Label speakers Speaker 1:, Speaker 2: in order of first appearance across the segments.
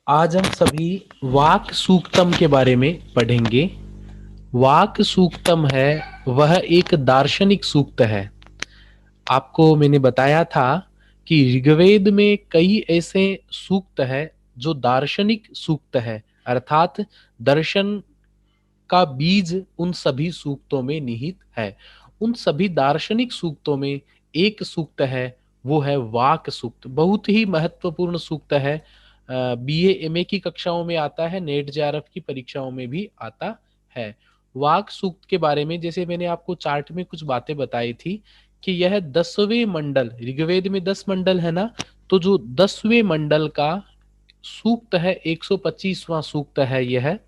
Speaker 1: आज हम सभी वाक सूक्तम के बारे में पढ़ेंगे। वाक सूक्तम है वह एक दार्शनिक सूक्त है। आपको मैंने बताया था कि ऋग्वेद में कई ऐसे सूक्त है जो दार्शनिक सूक्त है, अर्थात दर्शन का बीज उन सभी सूक्तों में निहित है। उन सभी दार्शनिक सूक्तों में एक सूक्त है, वो है वाक सूक्त। बहुत ही महत्वपूर्ण सूक्त है। बीए एमए की कक्षाओं में आता है, नेट जेआरएफ की परीक्षाओं में भी आता है। वाक सूक्त के बारे में जैसे मैंने आपको चार्ट में कुछ बातें बताई थी कि यह 10वें मंडल, ऋग्वेद में 10 मंडल है ना, तो जो 10वें मंडल का सूक्त है, 125वां सूक्त है यह।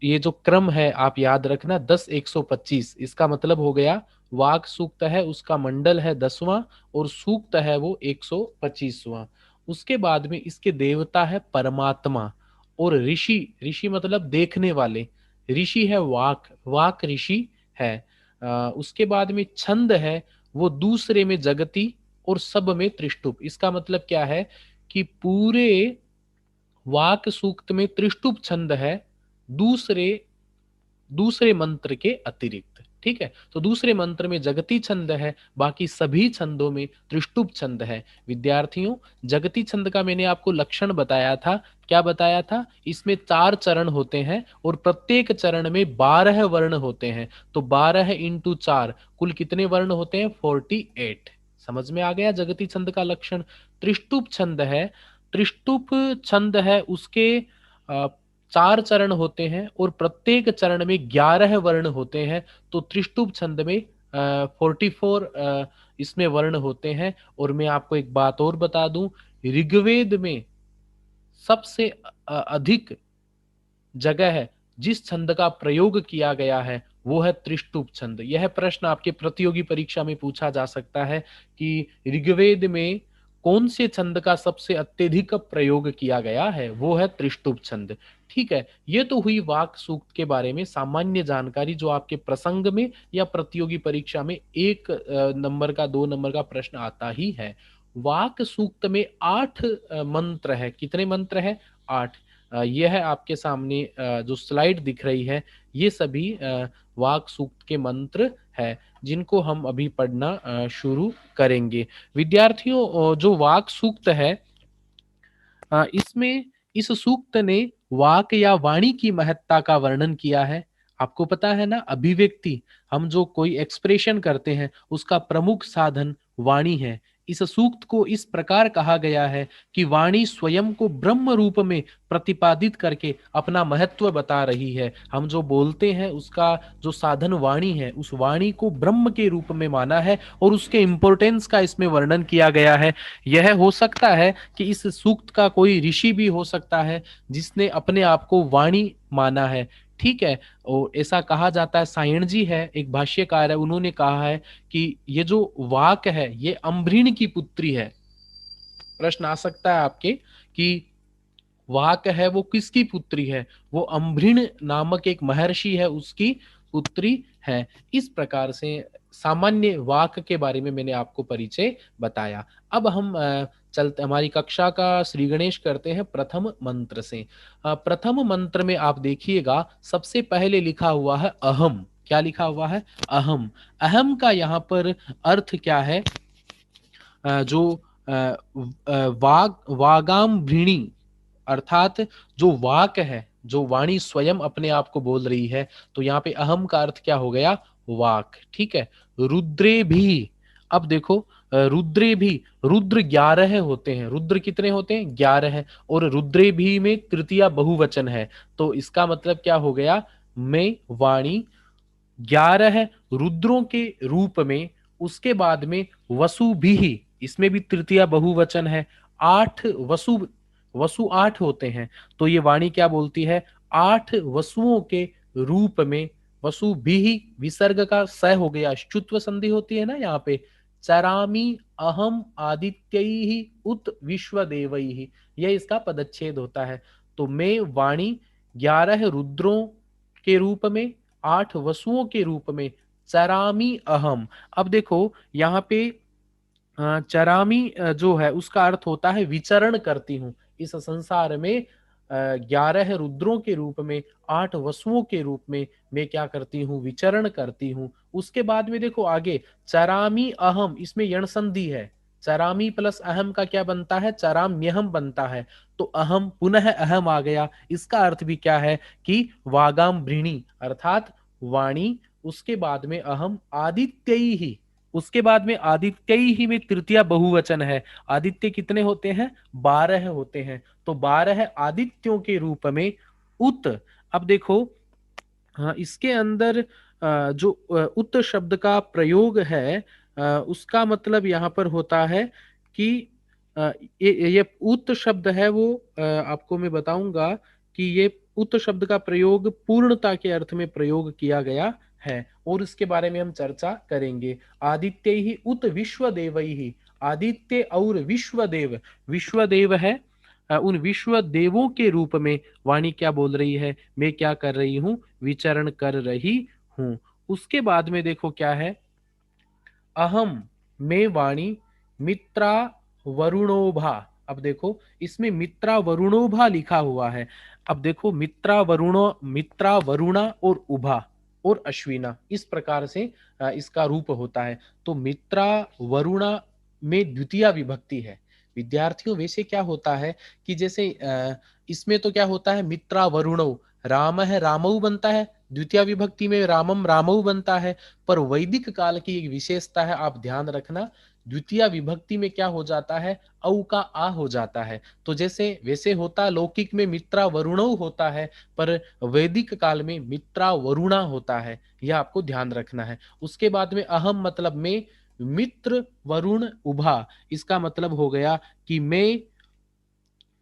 Speaker 1: ये जो क्रम है आप याद रखना, 10 125, इसका मतलब हो गया वाक सूक्त है उसका मंडल है 10वां और सूक्त है वो 125वां। उसके बाद में इसके देवता है परमात्मा और ऋषि, ऋषि मतलब देखने वाले, ऋषि है वाक, वाक ऋषि है। उसके बाद में छंद है वो दूसरे में जगती और सब में त्रिष्टुप। इसका मतलब क्या है कि पूरे वाक सूक्त में त्रिष्टुप छंद है दूसरे दूसरे मंत्र के अतिरिक्त। ठीक है, तो दूसरे मंत्र में जगती छंद है, बाकी सभी छंदों में त्रिष्टुप छंद है। विद्यार्थियों, जगती छंद का मैंने आपको लक्षण बताया था। क्या बताया था? इसमें 4 चरण होते हैं और प्रत्येक चरण में 12 वर्ण होते हैं। तो 12 × 4 कुल कितने वर्ण होते हैं? 48। समझ में आ गया जगती छंद का लक्षण। त्रिष्टुप छंद है, त्रिष्टुप छंद है उसके 4 चरण होते हैं और प्रत्येक चरण में 11 वर्ण होते हैं। तो त्रिष्टुप छंद में 44 इसमें वर्ण होते हैं। और मैं आपको एक बात और बता दूं, ऋग्वेद में सबसे अधिक जगह है जिस छंद का प्रयोग किया गया है वो है त्रिष्टुप छंद। यह प्रश्न आपके प्रतियोगी परीक्षा में पूछा जा सकता है कि ऋग्वेद में कौन से छंद का सबसे अत्यधिक प्रयोग किया गया है, वो है त्रिष्टुप छंद। ठीक है, ये तो हुई वाक सूक्त के बारे में सामान्य जानकारी जो आपके प्रसंग में या प्रतियोगी परीक्षा में 1 नंबर का 2 नंबर का प्रश्न आता ही है। वाक सूक्त में 8 मंत्र है। कितने मंत्र है? 8। यह है आपके सामने जो स्लाइड दिख रही है, ये सभी वाक सूक्त के मंत्र है जिनको हम अभी पढ़ना शुरू करेंगे। विद्यार्थियों, जो वाक सूक्त है, इसमें इस सूक्त ने वाक या वाणी की महत्ता का वर्णन किया है। आपको पता है ना, अभिव्यक्ति, हम जो कोई एक्सप्रेशन करते हैं उसका प्रमुख साधन वाणी है। इस सूक्त को इस प्रकार कहा गया है कि वाणी स्वयं को ब्रह्म रूप में प्रतिपादित करके अपना महत्व बता रही है। हम जो बोलते हैं उसका जो साधन वाणी है, उस वाणी को ब्रह्म के रूप में माना है और उसके इंपॉर्टेंस का इसमें वर्णन किया गया है। यह हो सकता है कि इस सूक्त का कोई ऋषि भी हो सकता है जिसने अपने आप को वाणी माना है। ठीक है, और ऐसा कहा जाता है, सायण जी है एक भाष्यकार है, उन्होंने कहा है कि ये जो वाक है ये अम्भृण की पुत्री है। प्रश्न आ सकता है आपके कि वाक है वो किसकी पुत्री है? वो अम्भृण नामक एक महर्षि है, उसकी पुत्री है। इस प्रकार से सामान्य वाक के बारे में मैंने आपको परिचय बताया। अब हम चलते, हमारी कक्षा का श्री गणेश करते हैं प्रथम मंत्र से। प्रथम मंत्र में आप देखिएगा सबसे पहले लिखा हुआ है अहम। क्या लिखा हुआ है? अहम। अहम का यहाँ पर अर्थ क्या है? जो वागाम भृणी, अर्थात जो वाक है, जो वाणी स्वयं अपने आप को बोल रही है, तो यहाँ पे अहम का अर्थ क्या हो गया? वाक। ठीक है। रुद्रे भी, अब देखो, रुद्रे भी, रुद्र 11 होते हैं। रुद्र कितने होते हैं? 11। और रुद्रे भी में तृतीया बहुवचन है, तो इसका मतलब क्या हो गया? मैं वाणी 11 रुद्रों के रूप में। उसके बाद में वसु भी, इसमें भी तृतीया बहुवचन है। 8 वसु, वसु 8 होते हैं, तो ये वाणी क्या बोलती है? 8 वसुओं के रूप में। वसु भी, विसर्ग का स हो गया, शुत्व संधि होती है ना यहाँ पे। चरामी अहम आदित्य उत विश्वदेवई, यह इसका पदच्छेद होता है। तो मैं वाणी 11 रुद्रों के रूप में, 8 वसुओं के रूप में, चरामी अहम। अब देखो यहाँ पे चरामी जो है उसका अर्थ होता है विचरण करती हूँ इस संसार में। 11 रुद्रों के रूप में, 8 वसुओं के रूप में मैं क्या करती हूँ, विचरण करती हूँ। उसके बाद में देखो आगे, चरामी अहम, इसमें यण संधि है। चरामी प्लस अहम का क्या बनता है, चराम्यहम बनता है। तो अहम पुनः अहम आ गया। इसका अर्थ भी क्या है कि वागाम भृणी अर्थात वाणी, उसके बाद में अहम, आदित्य ही, उसके बाद में आदित्य ही में तृतीया बहुवचन है। आदित्य कितने होते हैं, 12 होते हैं। तो 12 आदित्यों के रूप में उत। अब देखो, हाँ, इसके अंदर जो उत शब्द का प्रयोग है, उसका मतलब यहाँ पर होता है कि अ, ये उत शब्द है वो, आपको मैं बताऊंगा कि ये उत शब्द का प्रयोग पूर्णता के अर्थ में प्रयोग किया गया है, और इसके बारे में हम चर्चा करेंगे। आदित्य ही उत विश्वदेव ही, आदित्य और विश्वदेव, विश्वदेव है, उन विश्व देवों के रूप में वाणी क्या बोल रही है, मैं क्या कर रही हूं, विचरण कर रही हूं। उसके बाद में देखो क्या है, अहम में वाणी मित्रा वरुणोभा। अब देखो इसमें मित्रा वरुणोभा लिखा हुआ है। अब देखो मित्रा वरुणो, मित्रा वरुणा और उभा और अश्विना, इस प्रकार से इसका रूप होता है। तो मित्रा वरुणा में द्वितीय विभक्ति है। विद्यार्थियों वैसे क्या होता है कि जैसे इसमें तो क्या होता है, मित्रा वरुणो, राम है रामऊ बनता है, द्वितीय विभक्ति में रामम रामऊ बनता है। पर वैदिक काल की एक विशेषता है, आप ध्यान रखना, द्वितीय विभक्ति में क्या हो जाता है, औ का आ हो जाता है। तो जैसे वैसे होता लौकिक में मित्रा वरुणौ होता है, पर वैदिक काल में मित्रा वरुणा होता है, यह आपको ध्यान रखना है। उसके बाद में अहम मतलब में, मित्र वरुण उभा, इसका मतलब हो गया कि मैं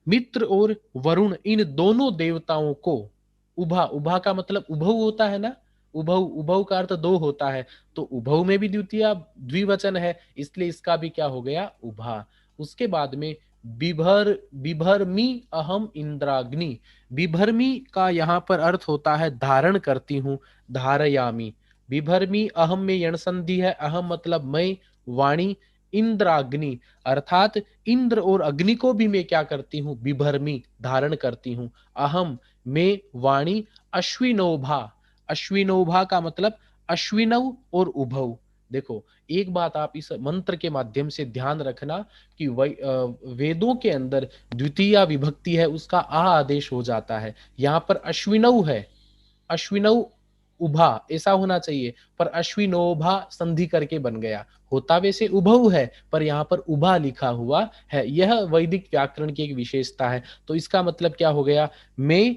Speaker 1: मित्र और वरुण इन दोनों देवताओं को, उभा, उभा का मतलब उभव होता है ना, उभव, उभव का अर्थ दो होता है, तो उभव में भी द्वितीय द्विवचन है, इसलिए इसका भी क्या हो गया, उभा। उसके बाद में बिभर, बिभर्मी अहम इंद्राग्नि, बिभर्मी का यहाँ पर अर्थ होता है धारण करती हूँ, धारयामी। बिभर्मी अहम में यण संधि है, अहम मतलब मैं, वाणी, इंद्राग्नि अर्थात इंद्र और अग्नि को भी मैं क्या करती हूँ, बिभर्मी धारण करती हूँ। अहम में वाणी, अश्विनोभा, अश्विनोभा का मतलब अश्विनव और उभव। देखो एक बात आप इस मंत्र के माध्यम से ध्यान रखना कि वेदों के अंदर द्वितीय विभक्ति है, उसका आ आदेश हो जाता है। यहाँ पर अश्विनव है, अश्विनव उभा ऐसा होना चाहिए, पर अश्विनोभा संधि करके बन गया, होता वैसे उभव है, पर यहाँ पर उभा लिखा हुआ है। यह वैदिक व्याकरण की एक विशेषता है। तो इसका मतलब क्या हो गया, मैं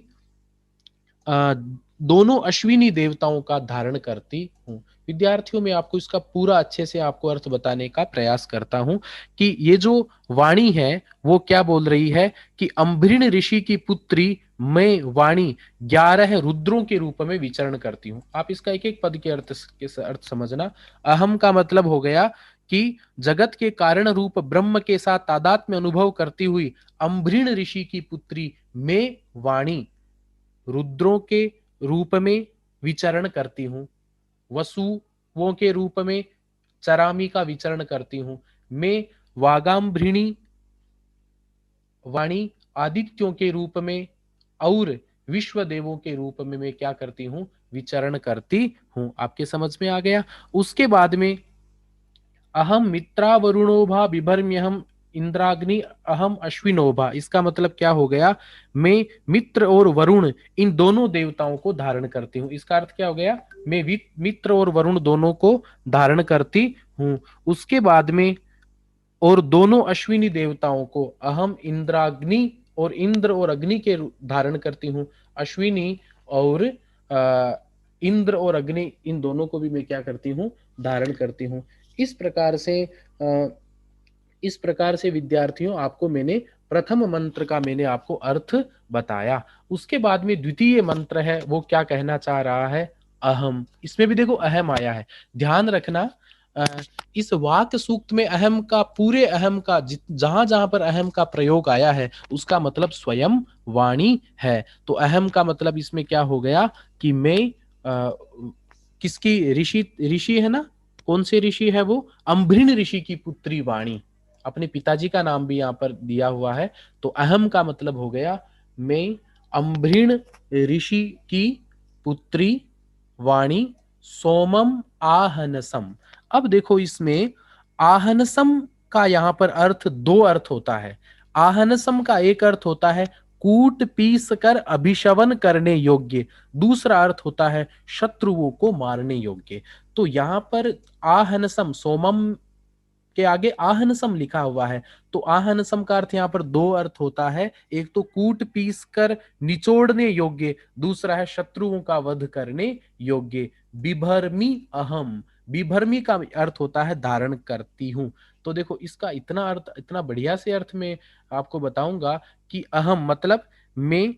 Speaker 1: दोनों अश्विनी देवताओं का धारण करती हूँ। विद्यार्थियों में आपको इसका पूरा अच्छे से आपको अर्थ बताने का प्रयास करता हूं कि ये जो वाणी है वो क्या बोल रही है कि अम्भृण ऋषि की पुत्री मैं वाणी 11 रुद्रों के रूप में विचरण करती हूँ। आप इसका एक एक पद के अर्थ समझना। अहम का मतलब हो गया कि जगत के कारण रूप ब्रह्म के साथ तादात्म्य अनुभव करती हुई अम्भृण ऋषि की पुत्री मैं वाणी रुद्रों के रूप में विचरण करती हूँ, वसुओं के रूप में चरामी का विचरण करती हूँ, मैं वागाम्भृणी वाणी आदित्यों के रूप में और विश्व देवों के रूप में मैं क्या करती हूँ, विचरण करती हूँ। आपके समझ में आ गया। उसके बाद में अहम मित्रा वरुणोभा बिभर्म्यहम इंद्राग्नि अहम अश्विनोभा, इसका मतलब क्या हो गया, मैं मित्र और वरुण इन दोनों देवताओं को धारण करती हूँ। इसका अर्थ क्या हो गया, मैं मित्र और वरुण दोनों को धारण करती हूँ। उसके बाद में और दोनों अश्विनी देवताओं को अहम इंद्राग्नि और इंद्र और अग्नि के धारण करती हूँ। अश्विनी और इंद्र और अग्नि इन दोनों को भी मैं क्या करती हूँ, धारण करती हूँ। इस प्रकार से इस प्रकार से विद्यार्थियों आपको मैंने प्रथम मंत्र का मैंने आपको अर्थ बताया। उसके बाद में द्वितीय मंत्र है, वो क्या कहना चाह रहा है, अहम। इसमें भी देखो अहम आया है, ध्यान रखना। इस वाक्य सूक्त में अहम का, पूरे अहम का जहां जहां पर अहम का प्रयोग आया है उसका मतलब स्वयं वाणी है। तो अहम का मतलब इसमें क्या हो गया कि मैं किसकी, ऋषि, ऋषि है ना, कौन से ऋषि है वो, अम्भृण ऋषि की पुत्री वाणी, अपने पिताजी का नाम भी यहाँ पर दिया हुआ है। तो अहम का मतलब हो गया मैं अम्भृण ऋषि की पुत्री वाणी सोमम आहनसम। अब देखो इसमें आहनसम का यहाँ पर अर्थ दो अर्थ होता है। आहनसम का एक अर्थ होता है कूट पीस कर अभिशवन करने योग्य, दूसरा अर्थ होता है शत्रुओं को मारने योग्य। तो यहाँ पर आहनसम, सोमम के आगे आहनसम लिखा हुआ है, तो आहनसम का अर्थ यहाँ पर दो अर्थ होता है, एक तो कूट पीस कर निचोड़ने योग्य, दूसरा है शत्रुओं का वध करने योग्य। बिभर्मी अहम, बिभर्मी का अर्थ होता है धारण करती हूं। तो देखो इसका इतना अर्थ, इतना बढ़िया से अर्थ में आपको बताऊंगा कि अहम मतलब मैं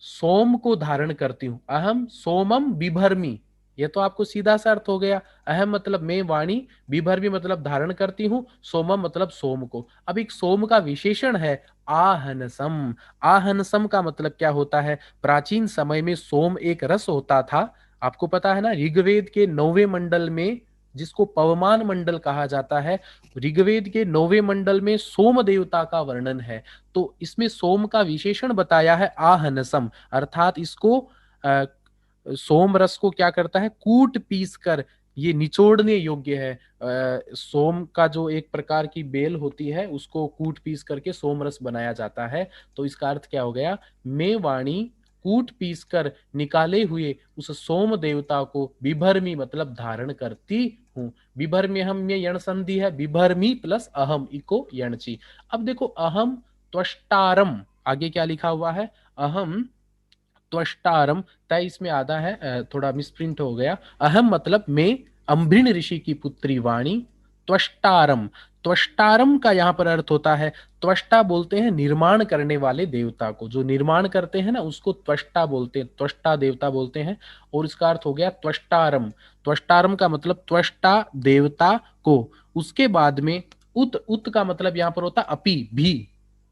Speaker 1: सोम को धारण करती हूँ, अहम सोमम बिभर्मी, ये तो आपको सीधा सा अर्थ हो गया। अहम मतलब मैं वाणी, बिभर्मी मतलब धारण करती हूँ, सोमम मतलब सोम को। अब एक सोम का विशेषण है आहनसम। आहनसम का मतलब क्या होता है? प्राचीन समय में सोम एक रस होता था, आपको पता है ना, ऋग्वेद के 9वें मंडल में, जिसको पवमान मंडल कहा जाता है, ऋग्वेद के 9वें मंडल में सोम देवता का वर्णन है। तो इसमें सोम का विशेषण बताया है आहनसम, अर्थात इसको सोम रस को क्या करता है, कूट पीस कर ये निचोड़ने योग्य है। सोम का जो एक प्रकार की बेल होती है उसको कूट पीस करके सोम रस बनाया जाता है। तो इसका अर्थ क्या हो गया, मैं वाणी कूट पीस कर निकाले हुए उस सोम देवता को बिभर्मी मतलब धारण करती हूँ। बिभर्मी हम में यण संधि है, बिभर्मी प्लस अहम इको यणची। अब देखो अहम त्वष्टारम, आगे क्या लिखा हुआ है, अहम त्वष्टारम, तय इसमें आधा है, थोड़ा मिसप्रिंट हो गया। अहम मतलब मैं अम्भृण ऋषि की पुत्री वाणी, त्वष्टारम, त्वष्टारम का यहाँ पर अर्थ होता है, त्वष्टा बोलते हैं निर्माण करने वाले देवता को, जो निर्माण करते हैं ना उसको त्वष्टा बोलते हैं, त्वष्टा देवता बोलते हैं। और इसका अर्थ हो गया त्वष्टारम। त्वष्टारम का मतलब त्वष्टा देवता को। उसके बाद में उत, उत का मतलब यहाँ पर होता अपि भी,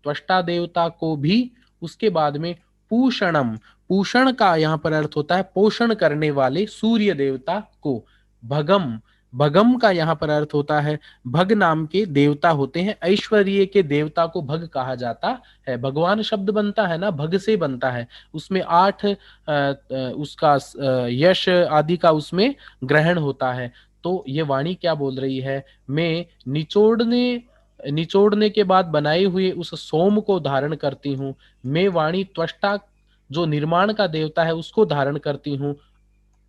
Speaker 1: त्वष्टा देवता को भी। उसके बाद में पूषणम, पूषण का यहाँ पर अर्थ होता है पोषण करने वाले सूर्य देवता को। भगम, भगम का यहाँ पर अर्थ होता है भग नाम के देवता होते हैं, ऐश्वर्य के देवता को भग कहा जाता है। भगवान शब्द बनता है ना, भग से बनता है, उसमें 8 उसका यश आदि का उसमें ग्रहण होता है। तो ये वाणी क्या बोल रही है, मैं निचोड़ने, निचोड़ने के बाद बनाए हुए उस सोम को धारण करती हूँ। मैं वाणी त्वष्टा जो निर्माण का देवता है उसको धारण करती हूँ।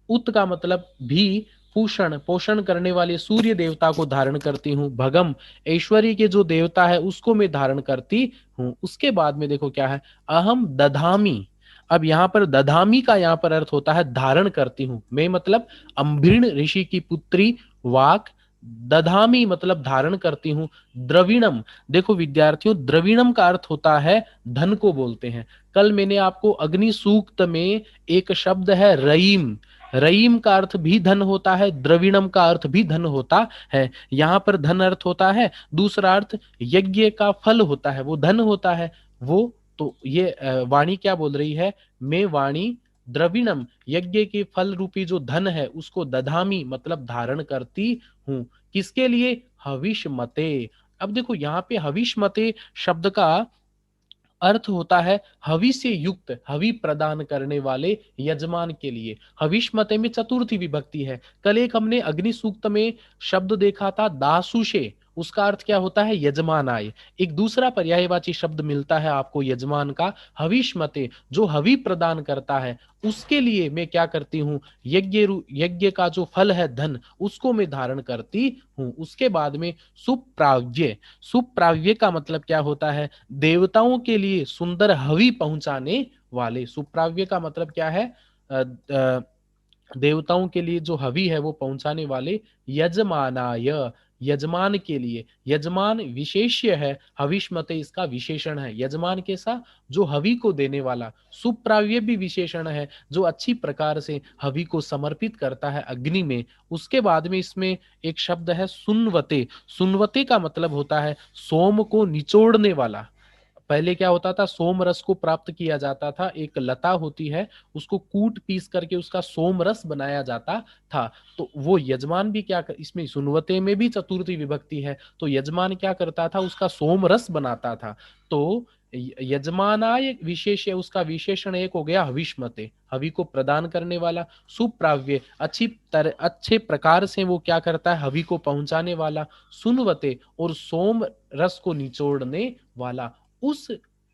Speaker 1: उत का मतलब भी, पूषण पोषण करने वाले सूर्य देवता को धारण करती हूँ। भगम ऐश्वर्य के जो देवता है उसको मैं धारण करती हूँ। उसके बाद में देखो क्या है, अहम दधामी। अब यहाँ पर दधामी का यहाँ पर अर्थ होता है धारण करती हूँ। मैं मतलब अम्भृण ऋषि की पुत्री वाक, दधामी मतलब धारण करती हूँ। द्रविणम, देखो विद्यार्थियों द्रविणम का अर्थ होता है धन को बोलते हैं। कल मैंने आपको अग्नि सूक्त में एक शब्द है रईम, रईम का अर्थ भी धन होता है, द्रविणम का अर्थ भी धन होता है। यहाँ पर धन अर्थ होता है, दूसरा अर्थ यज्ञ का फल होता है, वो धन होता है वो। तो ये वाणी क्या बोल रही है, मैं वाणी द्रविणम यज्ञ के फल रूपी जो धन है उसको दधामी मतलब धारण करती हूँ। किसके लिए, हविष मते। अब देखो यहाँ पे हविष मते शब्द का अर्थ होता है हवि से युक्त, हवि प्रदान करने वाले यजमान के लिए। हविष्मते में चतुर्थी विभक्ति है। कल एक हमने अग्नि सूक्त में शब्द देखा था दासुषे, उसका अर्थ क्या होता है, यजमान आए। एक दूसरा पर्यायवाची शब्द मिलता है आपको यजमान का, हविष्मते, जो हवि प्रदान करता है उसके लिए मैं क्या करती हूँ, यज्ञ का जो फल है धन उसको मैं धारण करती हूँ। उसके बाद में सुप्राव्य, सुप्राव्य का मतलब क्या होता है, देवताओं के लिए सुंदर हवि पहुंचाने वाले। सुप्राव्य का मतलब क्या है, देवताओं के लिए जो हवि है वो पहुंचाने वाले। यजमानाय, यजमान के लिए, यजमान विशेष्य है, हविष्मते इसका विशेषण है, यजमान के साथ जो हवि को देने वाला। सुप्राव्य भी विशेषण है, जो अच्छी प्रकार से हवि को समर्पित करता है अग्नि में। उसके बाद में इसमें एक शब्द है सुनवते, सुनवते का मतलब होता है सोम को निचोड़ने वाला। पहले क्या होता था, सोम रस को प्राप्त किया जाता था, एक लता होती है उसको कूट पीस करके उसका सोम रस बनाया जाता था। तो वो यजमान भी क्या इसमें सुनवते में भी चतुर्थी विभक्ति है, तो यजमान क्या करता था, उसका सोम रस बनाता था। तो यजमानाय विशेष है, उसका विशेषण एक हो गया हविष्मते, हवि को प्रदान करने वाला। सुप्राव्य, अच्छे प्रकार से वो क्या करता है, हवि को पहुंचाने वाला। सुनवते, और सोम रस को निचोड़ने वाला। उस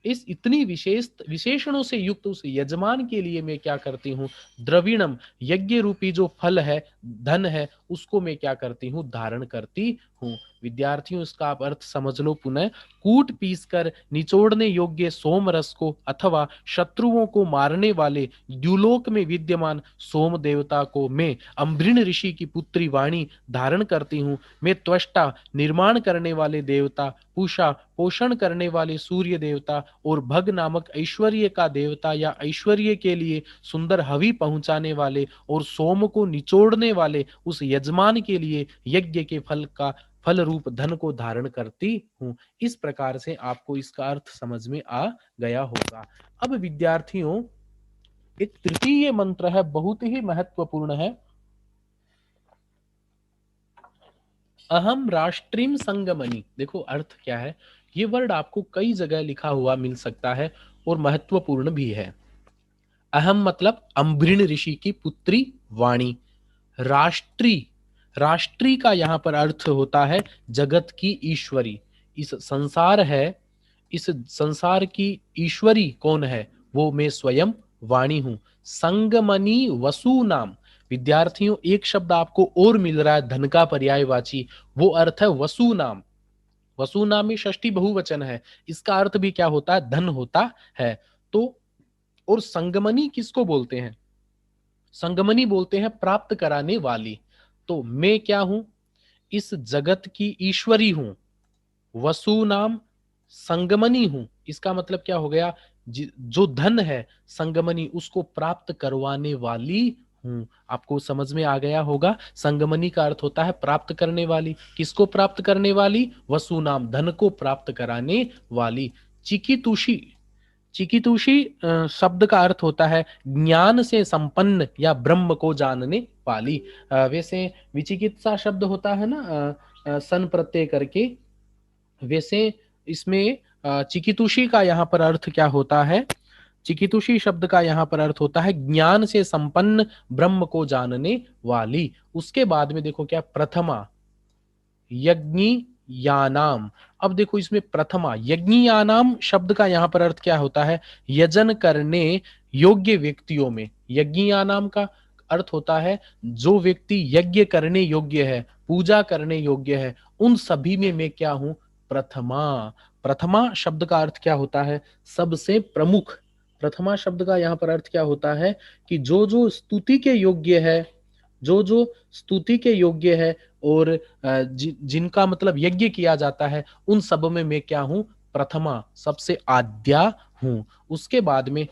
Speaker 1: इस इतनी विशेषणों से युक्त उस यजमान के लिए मैं क्या करती हूँ, द्रविणम, यज्ञ रूपी जो फल है, धन है, उसको मैं क्या करती हूँ, धारण करती हूँ। विद्यार्थियों, इसका आप अर्थ समझ लो पुनः। कूट पीस कर निचोड़ने योग्य सोम रस को अथवा शत्रुओं को मारने वाले द्युलोक में विद्यमान सोम देवता को मैं अम्भृण ऋषि की पुत्री वाणी धारण करती हूँ। मैं त्वष्टा, निर्माण करने वाले देवता, पूषा, पोषण करने वाले सूर्य देवता, और भग नामक ऐश्वर्य का देवता या ऐश्वर्य के लिए सुंदर हवि पहुंचाने वाले और सोम को निचोड़ने वाले उस यजमान के लिए यज्ञ के फल रूप धन को धारण करती हूँ। इस प्रकार से आपको इसका अर्थ समझ में आ गया होगा। अब विद्यार्थियों, एक तृतीय मंत्र है, बहुत ही महत्वपूर्ण है। अहम राष्ट्रीम संगमनी। देखो अर्थ क्या है, ये वर्ड आपको कई जगह लिखा हुआ मिल सकता है और महत्वपूर्ण भी है। अहम मतलब अम्भृण ऋषि की पुत्री वाणी। राष्ट्री, राष्ट्री का यहां पर अर्थ होता है जगत की ईश्वरी। इस संसार है, इस संसार की ईश्वरी कौन है, वो मैं स्वयं वाणी हूं। संगमनी वसु नाम। विद्यार्थियों, एक शब्द आपको और मिल रहा है धन का पर्यायवाची, वो अर्थ है वसु नाम। वसु नाम में षष्ठी बहुवचन है, इसका अर्थ भी क्या होता है, धन होता है। तो और संगमनी किसको बोलते हैं, संगमनी बोलते हैं प्राप्त कराने वाली। तो मैं क्या हूं, इस जगत की ईश्वरी हूं, वसु नाम, संगमनी हूं। इसका मतलब क्या हो गया, जो धन है संगमनी, उसको प्राप्त करवाने वाली हूं। आपको समझ में आ गया होगा, संगमनी का अर्थ होता है प्राप्त करने वाली। किसको प्राप्त करने वाली, वसु नाम, धन को प्राप्त कराने वाली। चिकितुषी, चिकितुषी शब्द का अर्थ होता है ज्ञान से संपन्न या ब्रह्म को जानने वाली। वैसे विचिकित्सा शब्द होता है ना, सन प्रत्यय करके, वैसे इसमें चिकितुषी का यहाँ पर अर्थ क्या होता है, चिकितुषी शब्द का यहाँ पर अर्थ होता है ज्ञान से संपन्न ब्रह्म को जानने वाली। उसके बाद में देखो क्या, प्रथमा, यज्ञी यानाम। अब देखो इसमें प्रथमा, यज्ञी यानाम शब्द का यहां पर अर्थ क्या होता है, यजन करने योग्य व्यक्तियों में। यज्ञी यानाम का अर्थ होता है जो व्यक्ति यज्ञ करने योग्य है, पूजा करने योग्य है, उन सभी में मैं क्या हूं, प्रथमा। प्रथमा शब्द का अर्थ क्या होता है, सबसे प्रमुख। प्रथमा शब्द का यहां पर अर्थ क्या होता है कि जो जो स्तुति के योग्य है, जो जो स्तुति के योग्य है, और जिनका मतलब यज्ञ किया जाता है, उन सब में मैं क्या हूं, प्रथमा, सबसे आद्या हूं। उसके बाद में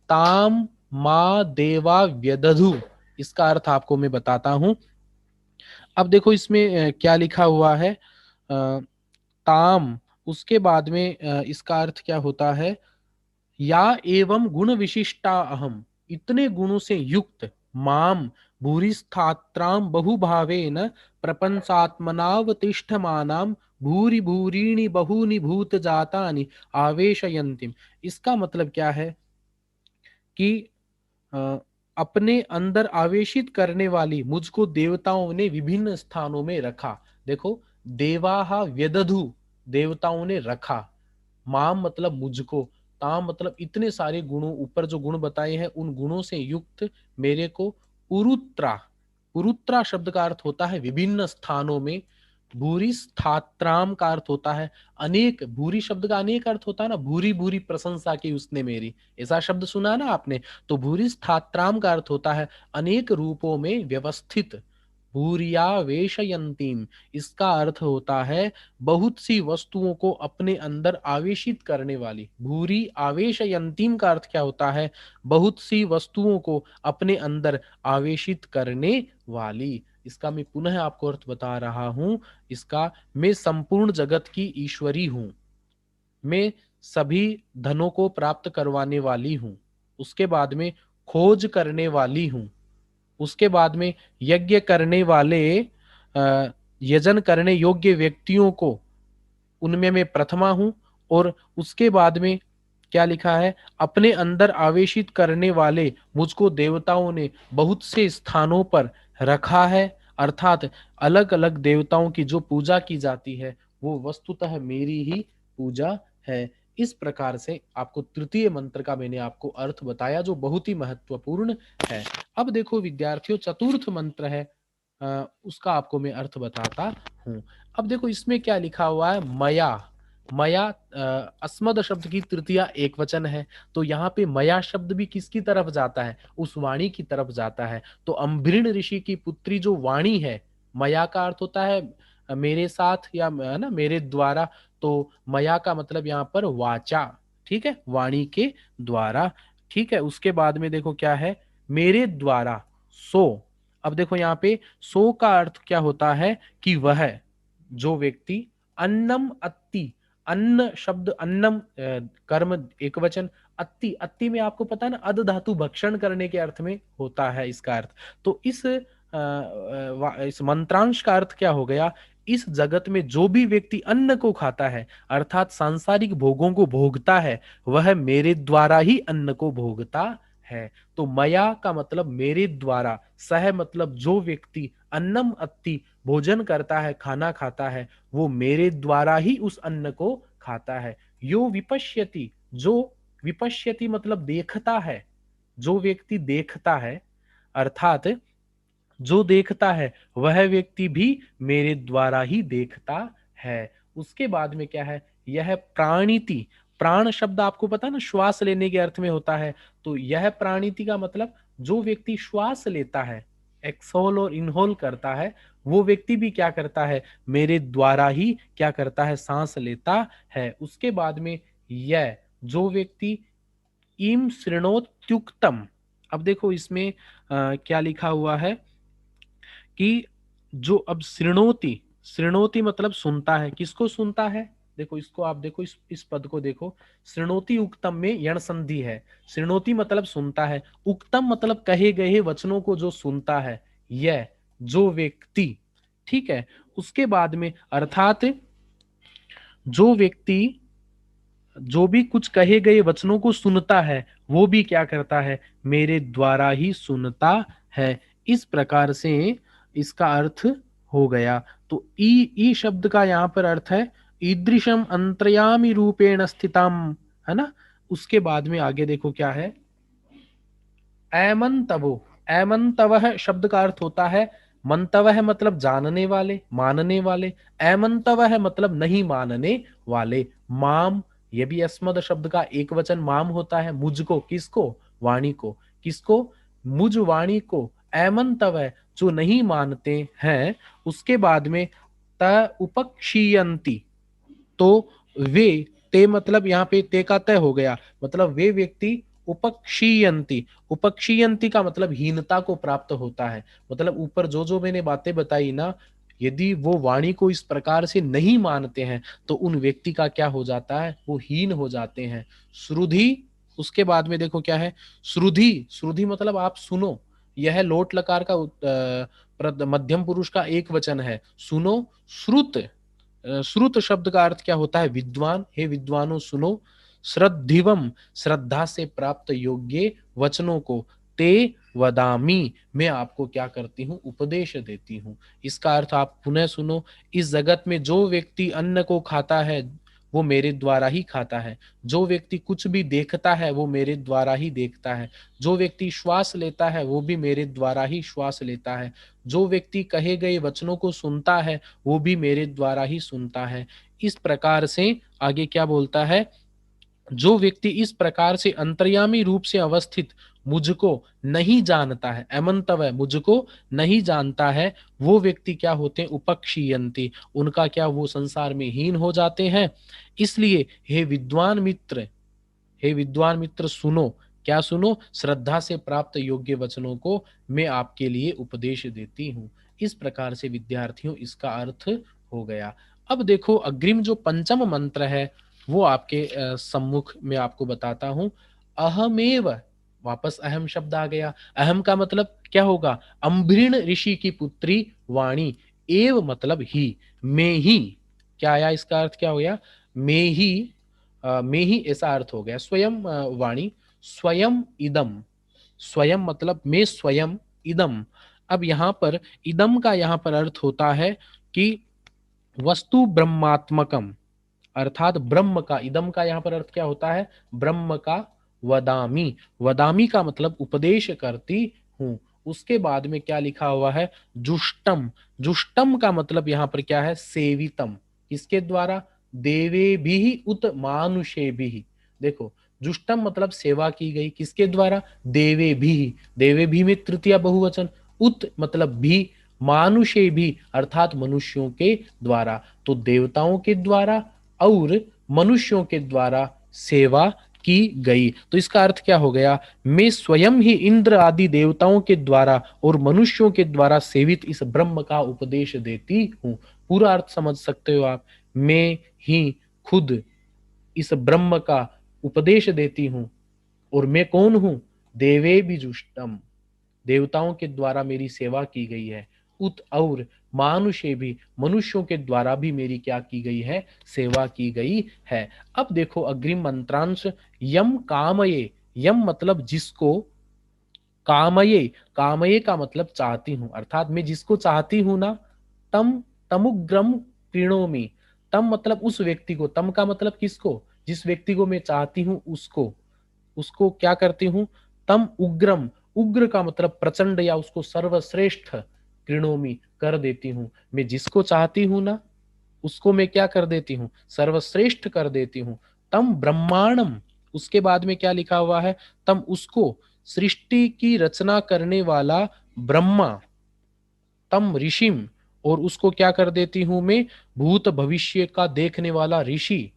Speaker 1: ताम मा देवा व्यदधु, इसका अर्थ आपको मैं बताता हूं। अब देखो इसमें क्या लिखा हुआ है, ताम, उसके बाद में इसका अर्थ क्या होता है, या एवं गुण विशिष्टा अहम, इतने गुणों से युक्त, माम भूरिस्थात्राम बहुभावेन प्रपंचात्मनावतिष्ठमानाम भूरि भूरीणि बहुनि भूत जातानि आवेशयन्तिम। इसका मतलब क्या है कि अ, अपने अंदर आवेशित करने वाली मुझको देवताओं ने विभिन्न स्थानों में रखा। देखो, देवाहा व्यदधु, देवताओं ने रखा, माम मतलब मुझको, ताम मतलब इतने सारे गुणों, ऊपर जो गुण बताए हैं उन गुणों से युक्त मेरे को, उरुत्रा, उरुत्रा शब्द का अर्थ होता है विभिन्न स्थानों में। भूरी स्थात्राम का अर्थ होता है अनेक, भूरी शब्द का अनेक अर्थ होता है ना, भूरी भूरी प्रशंसा की उसने मेरी, ऐसा शब्द सुना ना आपने। तो भूरी स्थात्राम का अर्थ होता है अनेक रूपों में व्यवस्थित। भूरिया वेशयंतीम, इसका अर्थ होता है बहुत सी वस्तुओं को अपने अंदर आवेशित करने वाली। भूरी आवेशयंतीम का अर्थ क्या होता है, बहुत सी वस्तुओं को अपने अंदर आवेशित करने वाली। इसका मैं पुनः आपको अर्थ बता रहा हूं, इसका, मैं संपूर्ण जगत की ईश्वरी हूं, मैं सभी धनों को प्राप्त करवाने वाली हूं। उसके बाद में खोज करने वाली हूं। उसके बाद में यज्ञ करने वाले, यजन करने योग्य व्यक्तियों को, उनमें मैं प्रथमा हूं। और उसके बाद में क्या लिखा है, अपने अंदर आवेशित करने वाले मुझको देवताओं ने बहुत से स्थानों पर रखा है, अर्थात अलग अलग देवताओं की जो पूजा की जाती है वो वस्तुतः मेरी ही पूजा है। इस प्रकार से आपको तृतीय मंत्र का मैंने आपको अर्थ बताया जो बहुत ही महत्वपूर्ण है। अब देखो विद्यार्थियों, चतुर्थ मंत्र है, उसका आपको मैं अर्थ बताता हूँ। अब देखो इसमें क्या लिखा हुआ है, मया। मया अस्मद शब्द की तृतीया एक वचन है, तो यहाँ पे मया शब्द भी किसकी तरफ जाता है, उस वाणी की तरफ जाता है। तो अम्भृण ऋषि की पुत्री जो वाणी है, मया का अर्थ होता है मेरे साथ या है ना मेरे द्वारा, तो मया का मतलब यहाँ पर वाचा, ठीक है, वाणी के द्वारा। ठीक है, उसके बाद में देखो क्या है, मेरे द्वारा सो। अब देखो यहाँ पे सो का अर्थ क्या होता है कि वह जो व्यक्ति अन्नम अत्ति, अन्न शब्द अन्नम कर्म एक वचन, अत्ति, अत्ति में आपको पता है ना अध धातु भक्षण करने के अर्थ में होता है इसका अर्थ। तो इस मंत्रांश का अर्थ क्या हो गया, इस जगत में जो भी व्यक्ति अन्न को खाता है अर्थात सांसारिक भोगों को भोगता है वह मेरे द्वारा ही अन्न को भोगता है। तो मया का मतलब मेरे द्वारा, सह मतलब जो व्यक्ति, अन्नम अत्ति भोजन करता है, खाना खाता है, वो मेरे द्वारा ही उस अन्न को खाता है। यो विपश्यति, जो विपश्यति मतलब देखता है, जो व्यक्ति देखता है अर्थात जो देखता है वह व्यक्ति भी मेरे द्वारा ही देखता है। उसके बाद में क्या है, यह प्राणिति, प्राण शब्द आपको पता है ना श्वास लेने के अर्थ में होता है, तो यह प्राणिति का मतलब जो व्यक्ति श्वास लेता है, एक्सहोल और इनहोल करता है, वो व्यक्ति भी क्या करता है, मेरे द्वारा ही क्या करता है, सांस लेता है। उसके बाद में यह जो व्यक्ति इम शृणोत्युक्तम, अब देखो इसमें क्या लिखा हुआ है कि जो अब शृणोति, शृणोति मतलब सुनता है, किसको सुनता है, देखो इसको आप देखो, इस पद को देखो, शृणोति उक्तम में यण संधि है, शृणोति मतलब सुनता है, उक्तम मतलब कहे गए वचनों को जो सुनता है, यह जो व्यक्ति, ठीक है। उसके बाद में अर्थात जो व्यक्ति जो भी कुछ कहे गए वचनों को सुनता है वो भी क्या करता है, मेरे द्वारा ही सुनता है। इस प्रकार से इसका अर्थ हो गया। तो ई शब्द का यहाँ पर अर्थ है ईदृशम अंतर्यामी रूपेण स्थितम, है ना। उसके बाद में आगे देखो क्या है, ऐमंतवो, ऐमंतवः शब्द का अर्थ होता है मंतवः मतलब जानने वाले, मानने वाले, ऐमंतवः मतलब नहीं मानने वाले। माम, ये भी अस्मद शब्द का एक वचन माम होता है, मुझको, किसको, वाणी को, किसको, मुझ वाणी को, ऐमंतवः जो नहीं मानते हैं। उसके बाद में त उपक्षीयंती, तो वे, ते मतलब यहाँ पे ते का तय हो गया, मतलब वे व्यक्ति उपक्षीयंती, उपक्षीयंती का मतलब हीनता को प्राप्त होता है, मतलब ऊपर जो जो मैंने बातें बताई ना, यदि वो वाणी को इस प्रकार से नहीं मानते हैं तो उन व्यक्ति का क्या हो जाता है, वो हीन हो जाते हैं। श्रुधि, उसके बाद में देखो क्या है, श्रुधि, श्रुधि मतलब आप सुनो, यह लोट लकार का मध्यम पुरुष का एक वचन है, सुनो, श्रुत, श्रुत शब्द का अर्थ क्या होता है, विद्वान, हे विद्वानों सुनो, श्रद्धिवम श्रद्धा से प्राप्त योग्य वचनों को, ते वदामी मैं आपको क्या करती हूँ, उपदेश देती हूँ। इसका अर्थ आप पुनः सुनो, इस जगत में जो व्यक्ति अन्न को खाता है वो मेरे द्वारा ही खाता है, जो व्यक्ति कुछ भी देखता है वो मेरे द्वारा ही देखता है, जो व्यक्ति श्वास लेता है वो भी मेरे द्वारा ही श्वास लेता है, जो व्यक्ति कहे गए वचनों को सुनता है वो भी मेरे द्वारा ही सुनता है। इस प्रकार से आगे क्या बोलता है, जो व्यक्ति इस प्रकार से अंतर्यामी रूप से अवस्थित मुझको नहीं जानता है, अमंतव है, मुझको नहीं जानता है, वो व्यक्ति क्या होते हैं, उपक्षीयंती, उनका क्या, वो संसार में हीन हो जाते हैं। इसलिए हे विद्वान मित्र, हे विद्वान मित्र सुनो, क्या सुनो, श्रद्धा से प्राप्त योग्य वचनों को मैं आपके लिए उपदेश देती हूँ। इस प्रकार से विद्यार्थियों इसका अर्थ हो गया। अब देखो अग्रिम जो पंचम मंत्र है वो आपके सम्मुख में आपको बताता हूं। अहमेव, वापस अहम शब्द आ गया, अहम का मतलब क्या होगा, अम्भृण ऋषि की पुत्री वाणी, एव मतलब ही, मैं ही, क्या आया, इसका अर्थ क्या हो गया, मैं ही में ही ऐसा अर्थ हो गया। स्वयं वाणी, स्वयं इदम, स्वयं मतलब मैं स्वयं, इदम। अब यहाँ पर इदम का यहाँ पर अर्थ होता है कि वस्तु ब्रह्मात्मकम, अर्थात ब्रह्म का, इदम का यहाँ पर अर्थ क्या होता है, ब्रह्म का। वदामी, वदामी का मतलब उपदेश करती हूँ। उसके बाद में क्या लिखा हुआ है, जुष्टम, जुष्टम का मतलब यहाँ पर क्या है, सेवितम, किसके द्वारा, देवे भी उत मानुषे भी। देखो, जुष्टम मतलब सेवा की गई, किसके द्वारा, देवे भी, देवे भी में तृतीय बहुवचन, उत मतलब भी, मानुषे भी अर्थात मनुष्यों के द्वारा, तो देवताओं के द्वारा और मनुष्यों के द्वारा सेवा की गई। तो इसका अर्थ क्या हो गया, मैं स्वयं ही इंद्र आदि देवताओं के द्वारा और मनुष्यों के द्वारा सेवित इस ब्रह्म का उपदेश देती हूँ। पूरा अर्थ समझ सकते हो आप, मैं ही खुद इस ब्रह्म का उपदेश देती हूँ। और मैं कौन हूं, देवे भी जुष्टम, देवताओं के द्वारा मेरी सेवा की गई है, उत और मानुषे भी, मनुष्यों के द्वारा भी मेरी क्या की गई है, सेवा की गई है। अब देखो अग्रिम मंत्रांश, यम कामये, यम मतलब जिसको, कामये, कामये का मतलब चाहती हूं, अर्थात मैं जिसको चाहती हूं ना, तम तमुग्रम प्रीणोमि, तम मतलब उस व्यक्ति को, तम का मतलब किसको, जिस व्यक्ति को मैं चाहती हूं उसको, उसको क्या करती हूं, तम उग्रम, उग्र का मतलब प्रचंड या उसको सर्वश्रेष्ठ, कृणोमी कर देती हूं। मैं जिसको चाहती हूं ना उसको मैं क्या कर देती हूँ, सर्वश्रेष्ठ कर देती हूँ। तम ब्रह्मांडम, उसके बाद में क्या लिखा हुआ है, तम उसको, सृष्टि की रचना करने वाला ब्रह्मा, तम ऋषिम, और उसको क्या कर देती हूं मैं, भूत भविष्य का देखने वाला ऋषि,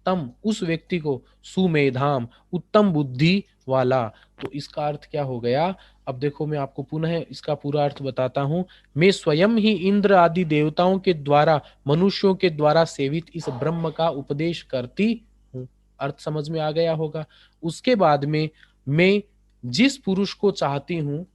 Speaker 1: तम उस व्यक्ति को, सुमेधाम उत्तम बुद्धि वाला। तो इसका अर्थ क्या हो गया, अब देखो मैं आपको पुनः इसका पूरा अर्थ बताता हूं, मैं स्वयं ही इंद्र आदि देवताओं के द्वारा मनुष्यों के द्वारा सेवित इस ब्रह्म का उपदेश करती हूँ। अर्थ समझ में आ गया होगा। उसके बाद में मैं जिस पुरुष को चाहती हूँ,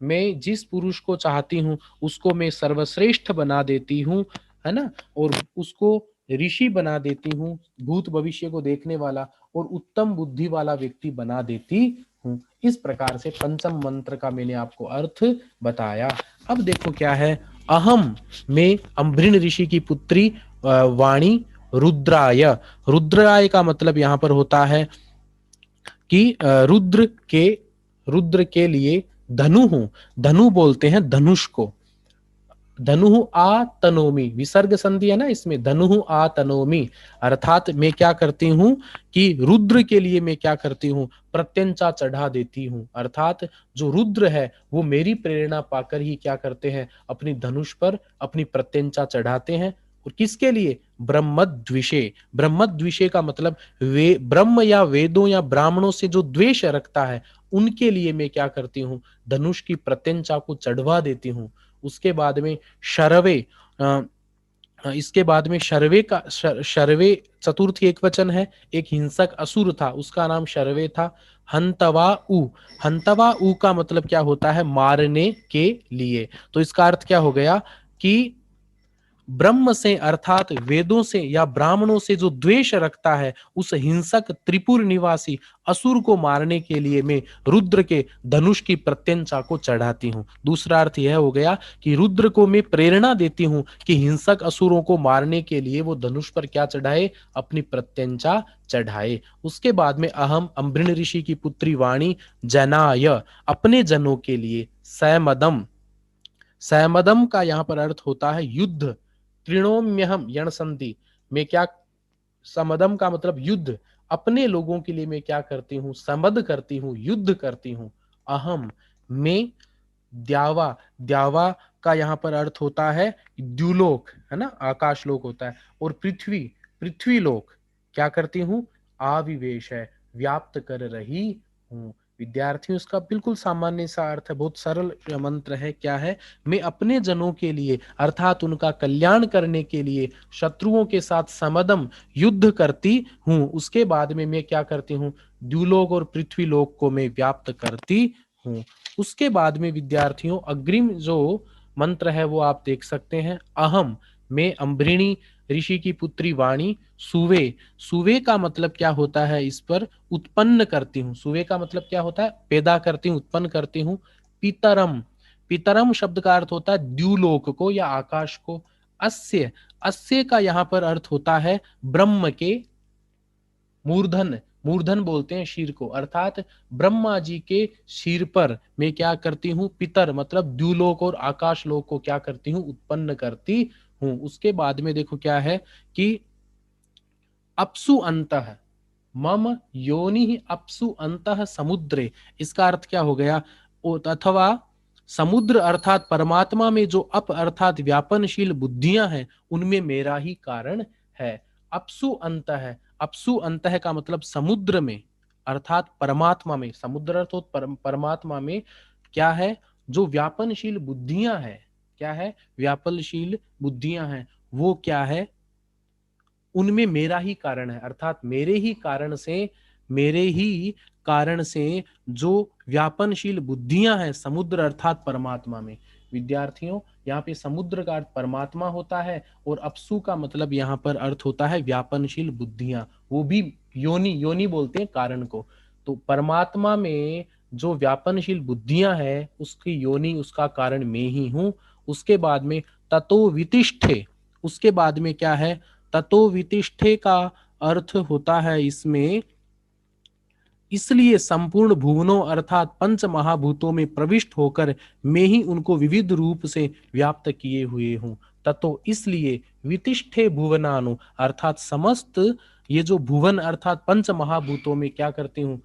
Speaker 1: मैं जिस पुरुष को चाहती हूँ उसको मैं सर्वश्रेष्ठ बना देती हूँ, है ना, और उसको ऋषि बना देती हूँ, भूत भविष्य को देखने वाला और उत्तम बुद्धि वाला व्यक्ति बना देती हूँ। इस प्रकार से पंचम मंत्र का मैंने आपको अर्थ बताया। अब देखो क्या है, अहम में अम्भृण ऋषि की पुत्री वाणी, रुद्राय, रुद्राय का मतलब यहाँ पर होता है कि रुद्र के लिए धनु हूं, धनु बोलते हैं धनुष को, धनु आ तनोमी, विसर्ग संधि है ना इसमें, धनु आ तनोमी, अर्थात मैं क्या करती हूं कि रुद्र के लिए मैं क्या करती हूं, प्रत्यंचा चढ़ा देती हूं, अर्थात जो रुद्र है वो मेरी प्रेरणा पाकर ही क्या करते हैं, अपनी धनुष पर अपनी प्रत्यंचा चढ़ाते हैं। और किसके लिए, ब्रह्मद्विषे, ब्रह्मद्विषे का मतलब वे ब्रह्म या वेदों या ब्राह्मणों से जो द्वेष रखता है उनके लिए मैं क्या करती हूँ, धनुष की प्रत्यंचा को चढ़वा देती हूँ। उसके बाद में शरवे, इसके बाद में शर्वे का, शर्वे चतुर्थी एक वचन है, एक हिंसक असुर था उसका नाम शर्वे था। हंतवा उ, हंतवा उ का मतलब क्या होता है, मारने के लिए। तो इसका अर्थ क्या हो गया कि ब्रह्म से अर्थात वेदों से या ब्राह्मणों से जो द्वेष रखता है उस हिंसक त्रिपुर निवासी असुर को मारने के लिए मैं रुद्र के धनुष की प्रत्यंचा को चढ़ाती हूँ। दूसरा अर्थ यह हो गया कि रुद्र को मैं प्रेरणा देती हूँ कि हिंसक असुरों को मारने के लिए वो धनुष पर क्या चढ़ाए, अपनी प्रत्यंचा चढ़ाए। उसके बाद में अहम अम्भृण ऋषि की पुत्री वाणी, जनाय अपने जनों के लिए, सैमदम, सैमदम का यहाँ पर अर्थ होता है युद्ध, त्रिणोम्यहम यण संधि, मैं क्या, समदम का मतलब युद्ध, अपने लोगों के लिए मैं क्या करती हूँ, समद करती हूँ, युद्ध करती हूँ। अहम मैं, द्यावा, द्यावा का यहाँ पर अर्थ होता है द्युलोक, है ना, आकाश लोक होता है, और पृथ्वी, पृथ्वी लोक, क्या करती हूँ, आविवेश है, व्याप्त कर रही हूँ। विद्यार्थियों इसका बिल्कुल सामान्य सा अर्थ है, बहुत सरल मंत्र है, क्या है, मैं अपने जनों के लिए अर्थात उनका कल्याण करने के लिए शत्रुओं के साथ समदम युद्ध करती हूँ। उसके बाद में मैं क्या करती हूँ, द्युलोक और पृथ्वी लोक को मैं व्याप्त करती हूँ। उसके बाद में विद्यार्थियों अग्रिम जो मंत्र है वो आप देख सकते हैं, अहम मैं अम्भृणी ऋषि की पुत्री वाणी, सुवे, सुवे का मतलब क्या होता है, इस पर उत्पन्न करती हूँ, सुवे का मतलब क्या होता है, पैदा करती हूँ, उत्पन्न करती हूँ। पितरम, पितरम शब्द का अर्थ होता है द्युलोक को या आकाश को। अस्य, अस्य का यहाँ पर अर्थ होता है ब्रह्म के, मूर्धन, मूर्धन बोलते हैं शीर को, अर्थात ब्रह्मा जी के शीर पर मैं क्या करती हूँ, पितर मतलब द्युलोक और आकाश लोक को क्या करती हूँ, उत्पन्न करती हूँ। उसके बाद में देखो क्या है कि अपसु अंतः, मम योनि अपसु अंतः समुद्रे, इसका अर्थ क्या हो गया, अथवा समुद्र अर्थात परमात्मा में जो अप अर्थात व्यापनशील बुद्धियां हैं उनमें मेरा ही कारण है। अपसु अंत है, अपसु अंत है का मतलब समुद्र में अर्थात परमात्मा में, समुद्र अर्थात परमात्मा में क्या है, जो व्यापनशील बुद्धियां हैं, क्या है, व्यापनशील बुद्धियां हैं, वो क्या है, उनमें मेरा ही कारण है, अर्थात मेरे ही कारण से, मेरे ही कारण से जो व्यापनशील बुद्धियां हैं समुद्र अर्थात परमात्मा में। विद्यार्थियों, यहाँ पे समुद्र का अर्थ परमात्मा होता है और अपसु का मतलब यहाँ पर अर्थ होता है व्यापनशील बुद्धियां, वो भी योनि, योनि बोलते हैं कारण को। तो परमात्मा में जो व्यापनशील बुद्धियां हैं उसकी योनि, उसका कारण मैं ही हूं। उसके बाद में ततो वितिष्ठे, उसके बाद में क्या है, ततो वितिष्ठे का अर्थ होता है इसमें, इसलिए संपूर्ण भुवनों अर्थात पंच महाभूतों में प्रविष्ट होकर मैं ही उनको विविध रूप से व्याप्त किए हुए हूं। ततो इसलिए वितिष्ठे भुवनानु अर्थात समस्त ये जो भुवन अर्थात पंच महाभूतों में क्या करती हूँ,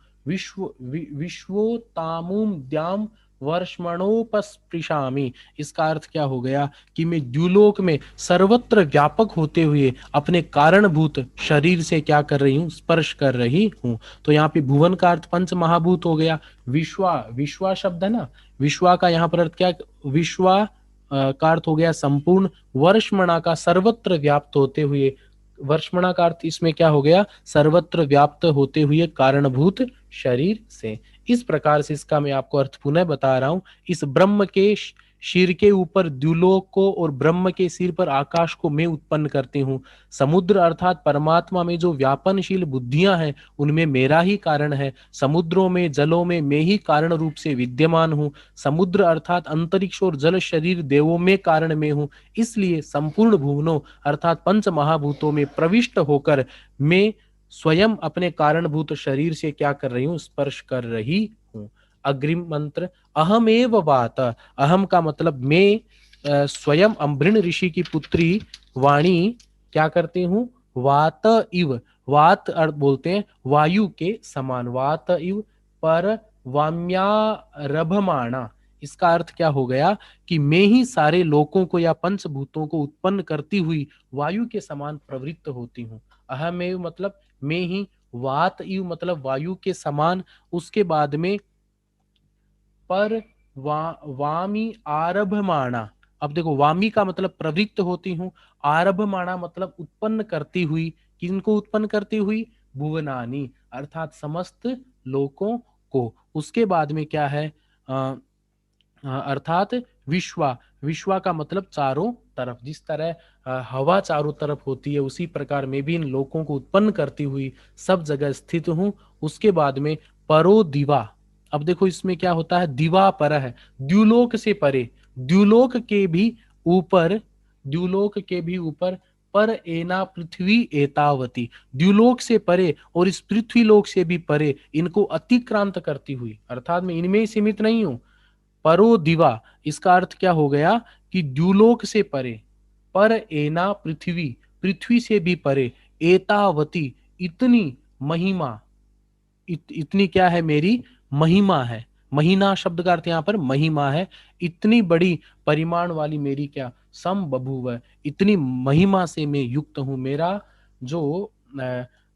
Speaker 1: विश्वोतामुम द्याम वर्ष्मणोपस्पृशामि, इसका अर्थ क्या हो गया कि मैं द्युलोक में सर्वत्र व्यापक होते हुए अपने कारणभूत शरीर से क्या कर रही हूँ, स्पर्श कर रही हूँ। तो यहाँ पे भुवन का अर्थ पंच महाभूत हो गया। विश्वा, विश्वा शब्द है ना, विश्वा का यहाँ पर अर्थ क्या, विश्वा का अर्थ हो गया संपूर्ण, वर्षमणा का सर्वत्र व्याप्त होते हुए, वर्षमणा का अर्थ इसमें क्या हो गया, सर्वत्र व्याप्त होते हुए कारणभूत शरीर से। इस प्रकार से इसका मैं आपको अर्थ पुनः बता रहा हूं, इस ब्रह्म के शीर के ऊपर द्युलोक को और ब्रह्म के सिर पर आकाश को मैं उत्पन्न करती हूँ। समुद्र अर्थात परमात्मा में जो व्यापनशील बुद्धियां हैं उनमें मेरा ही कारण है। समुद्रों में जलों में मैं ही कारण रूप से विद्यमान हूँ। समुद्र अर्थात अंतरिक्ष और जल शरीर देवों में कारण में हूँ। इसलिए संपूर्ण भुवनों अर्थात पंच महाभूतों में प्रविष्ट होकर मैं स्वयं अपने कारणभूत शरीर से क्या कर रही हूँ, स्पर्श कर रही हूँ। अग्रिम मंत्र, अहमेव वात, अहम का मतलब मैं, स्वयं अम्भृण ऋषि की पुत्री वाणी क्या करती हूँ, वात इव, वात अर्थ बोलते हैं वायु के समान, वात इव पर वाम्यारभमाणा, इसका अर्थ क्या हो गया कि मैं ही सारे लोकों को या पंचभूतों को उत्पन्न करती हुई वायु के समान प्रवृत्त होती हूँ। अहमेव मतलब मैं ही, वात इव मतलब वायु के समान, उसके बाद में पर वामी आरभमाणा, अब देखो वामी का मतलब प्रवृत्त होती हूँ, आरभमाणा मतलब उत्पन्न करती हुई, किनको उत्पन्न करती हुई, भुवनानी अर्थात समस्त लोकों को। उसके बाद में क्या है, अर्थात विश्वा, विश्वा का मतलब चारों तरफ, जिस तरह हवा चारों तरफ होती है उसी प्रकार मैं भी इन लोकों को उत्पन्न करती हुई सब जगह स्थित हूं। उसके बाद में परो दिवा, अब देखो इसमें क्या होता है, दिवा पर है, द्युलोक से परे, द्युलोक के भी ऊपर, द्युलोक के भी ऊपर, पर एना पृथ्वी एतावती, द्युलोक से परे और इस पृथ्वी लोक से भी परे इनको अतिक्रांत करती हुई, अर्थात मैं इनमें ही सीमित नहीं हूं। परो दिवा, इसका अर्थ क्या हो गया कि द्युलोक से परे, पर एना पृथ्वी, पृथ्वी से भी परे, एतावती इतनी महिमा, इतनी क्या है मेरी महिमा है, महीना शब्द का अर्थ यहाँ पर महिमा है, इतनी बड़ी परिमाण वाली मेरी क्या सम बभूव, इतनी महिमा से मैं युक्त हूं। जो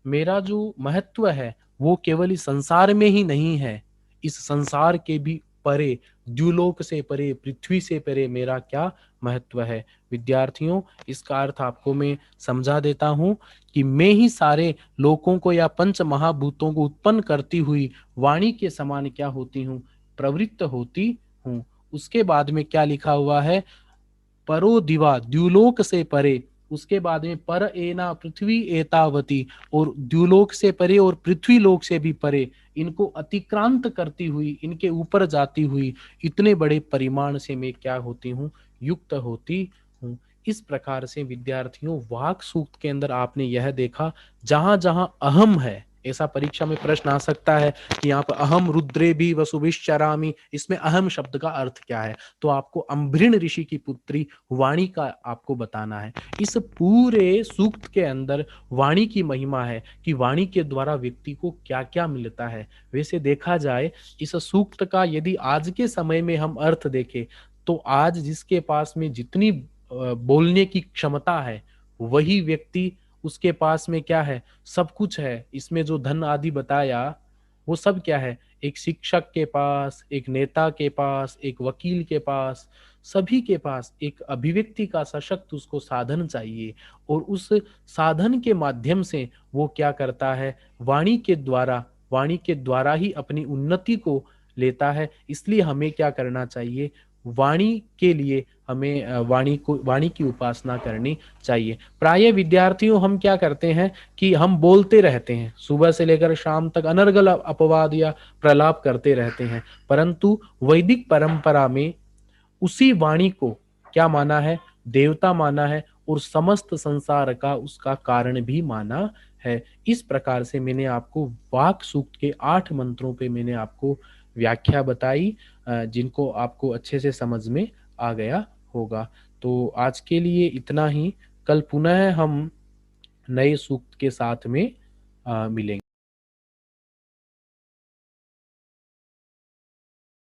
Speaker 1: मेरा जो महत्व है वो केवल इस संसार में ही नहीं है, इस संसार के भी परे, द्युलोक से परे, पृथ्वी से परे मेरा क्या महत्व है। विद्यार्थियों, इसका अर्थ आपको मैं समझा देता हूं कि मैं ही सारे लोकों को या पंच महाभूतों को उत्पन्न करती हुई वाणी के समान क्या होती हूँ, प्रवृत्त होती हूँ। उसके बाद में क्या लिखा हुआ है, परो दिवा द्युलोक से परे, उसके बाद में पर एना पृथ्वी एतावती, और द्युलोक से परे और पृथ्वी लोक से भी परे, इनको अतिक्रांत करती हुई, इनके ऊपर जाती हुई, इतने बड़े परिमाण से मैं क्या होती हूँ, युक्त होती हूँ। इस प्रकार से विद्यार्थियों, वाक सूक्त के अंदर आपने यह देखा, जहां जहां अहम है, ऐसा परीक्षा में प्रश्न आ सकता है कि यहाँ पर अहम रुद्रे भी वसुभिश्चरामि, इसमें अहम शब्द का अर्थ क्या है, तो आपको अम्भृण ऋषि की पुत्री वाणी का आपको बताना है। इस पूरे सूक्त के अंदर वाणी की महिमा है कि वाणी के द्वारा व्यक्ति को क्या क्या मिलता है। वैसे देखा जाए, इस सूक्त का यदि आज के समय में हम अर्थ देखें, तो आज जिसके पास में जितनी बोलने की क्षमता है, वही व्यक्ति, उसके पास में क्या है, सब कुछ है। इसमें जो धन आदि बताया, वो सब क्या है, एक शिक्षक के पास, एक नेता के पास, एक वकील के पास, सभी के पास एक अभिव्यक्ति का सशक्त उसको साधन चाहिए। और उस साधन के माध्यम से वो क्या करता है, वाणी के द्वारा ही अपनी उन्नति को लेता है। इसलिए हमें क्या करना चाहिए, वाणी के लिए हमें वाणी की उपासना करनी चाहिए। प्राय विद्यार्थियों, हम क्या करते हैं कि हम बोलते रहते हैं, सुबह से लेकर शाम तक अनर्गल अपवाद या प्रलाप करते रहते हैं, परंतु वैदिक परंपरा में उसी वाणी को क्या माना है, देवता माना है, और समस्त संसार का उसका कारण भी माना है। इस प्रकार से मैंने आपको वाक सूक्त के 8 मंत्रों पे मैंने आपको व्याख्या बताई, जिनको आपको अच्छे से समझ में आ गया होगा। तो आज के लिए इतना ही। कल पुनः हम नए सूक्त के साथ में मिलेंगे।